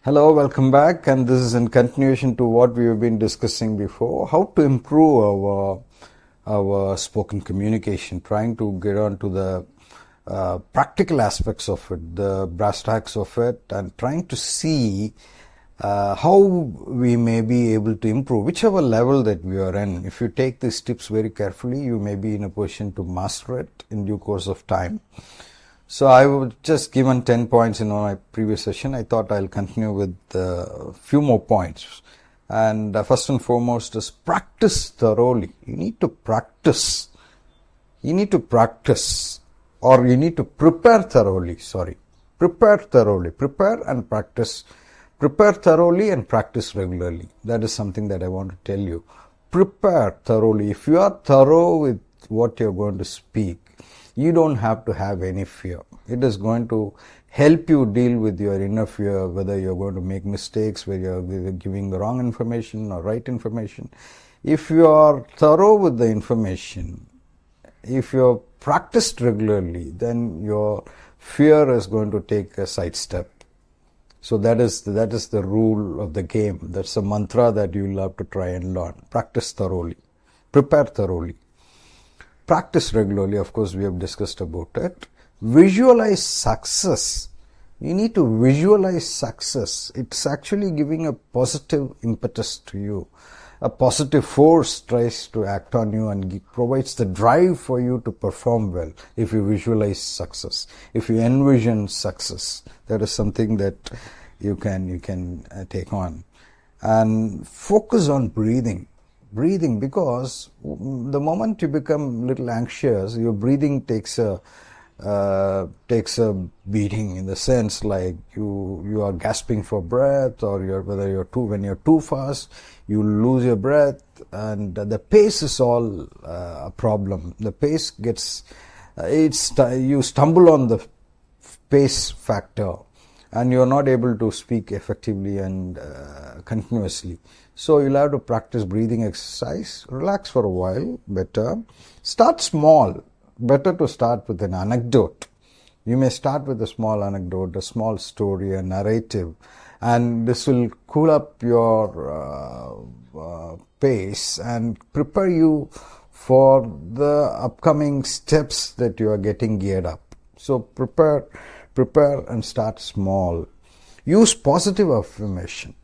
Hello, welcome back, and this is in continuation to what we have been discussing before, how to improve our spoken communication, trying to get on to the practical aspects of it, the brass tacks of it, and trying to see how we may be able to improve, whichever level that we are in. If you take these tips very carefully, you may be in a position to master it in due course of time. So I was just given 10 points in my previous session. I thought I'll continue with a few more points. And first and foremost is practice thoroughly. You need to practice. You need to practice, or you need to prepare thoroughly. Prepare thoroughly. Prepare and practice. Prepare thoroughly and practice regularly. That is something that I want to tell you. Prepare thoroughly. If you are thorough with what you're going to speak, you don't have to have any fear. It is going to help you deal with your inner fear, whether you're going to make mistakes, whether you're giving the wrong information or right information. If you are thorough with the information, if you're practiced regularly, then your fear is going to take a sidestep. So that is the rule of the game. That's a mantra that you'll have to try and learn. Practice thoroughly. Prepare thoroughly. Practice regularly, of course, we have discussed about it. Visualize success. You need to visualize success. It's actually giving a positive impetus to you. A positive force tries to act on you and provides the drive for you to perform well if you visualize success. If you envision success, that is something that you can take on. And focus on breathing. Breathing, because the moment you become a little anxious, your breathing takes a beating, in the sense like you are gasping for breath, or when you're too fast, you lose your breath, and the pace is all a problem. The pace gets you stumble on the pace factor, and you're not able to speak effectively and continuously. So you'll have to practice breathing exercise. Relax for a while, better. Start small. Better to start with an anecdote. You may start with a small anecdote, a small story, a narrative, and this will cool up your pace and prepare you for the upcoming steps that you are getting geared up. So prepare and start small. Use positive affirmation.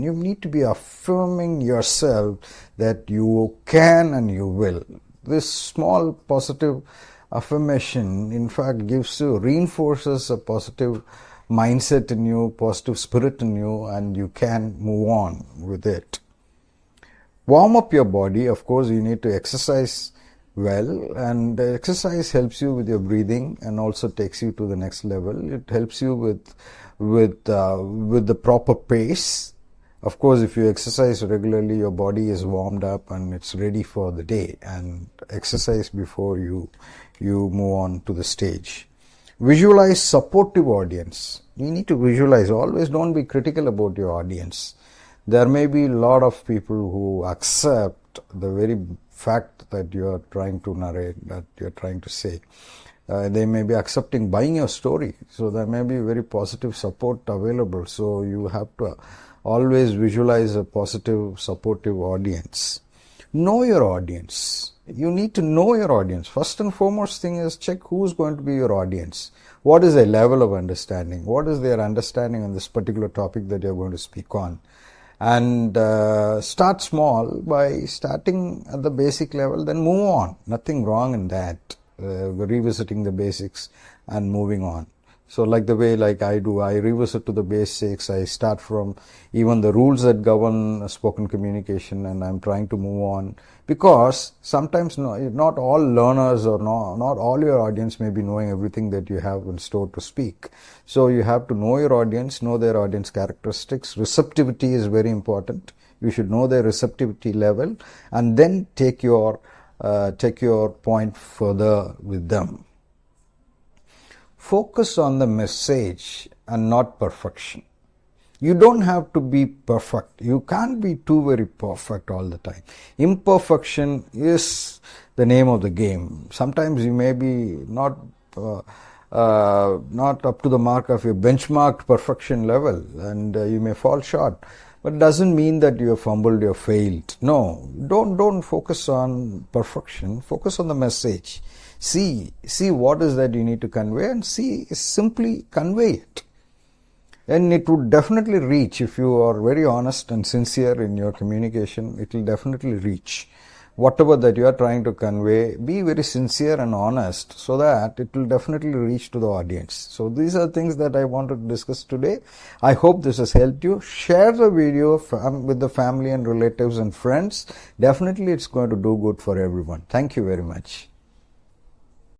You need to be affirming yourself that you can and you will. This small positive affirmation, in fact, reinforces a positive mindset in you, positive spirit in you, and you can move on with it. Warm up your body. Of course, you need to exercise well, and exercise helps you with your breathing and also takes you to the next level. It helps you with the proper pace. Of course, if you exercise regularly, your body is warmed up and it's ready for the day. And exercise before you move on to the stage. Visualize supportive audience. You need to visualize. Always don't be critical about your audience. There may be a lot of people who accept the very fact that you are trying to narrate, that you are trying to say. They may be accepting buying your story. So there may be very positive support available. So you have to always visualize a positive, supportive audience. Know your audience. You need to know your audience. First and foremost thing is check who's going to be your audience. What is their level of understanding? What is their understanding on this particular topic that you're going to speak on? And start small by starting at the basic level, then move on. Nothing wrong in that. Revisiting the basics and moving on. So like the way like I do, I revisit to the basics. I start from even the rules that govern spoken communication, and I'm trying to move on, because sometimes not all learners or not all your audience may be knowing everything that you have in store to speak. So you have to know your audience, know their audience characteristics. Receptivity is very important. You should know their receptivity level, and then take your point further with them. Focus on the message and not perfection. You don't have to be perfect. You can't be too very perfect all the time. Imperfection is the name of the game. Sometimes you may be not not up to the mark of your benchmarked perfection level, and you may fall short. But it doesn't mean that you have fumbled, you have failed. No, don't focus on perfection. Focus on the message. See what is that you need to convey, and simply convey it. And it would definitely reach, if you are very honest and sincere in your communication, it will definitely reach. Whatever that you are trying to convey, be very sincere and honest so that it will definitely reach to the audience. So these are things that I wanted to discuss today. I hope this has helped you. Share the video with the family and relatives and friends. Definitely it's going to do good for everyone. Thank you very much.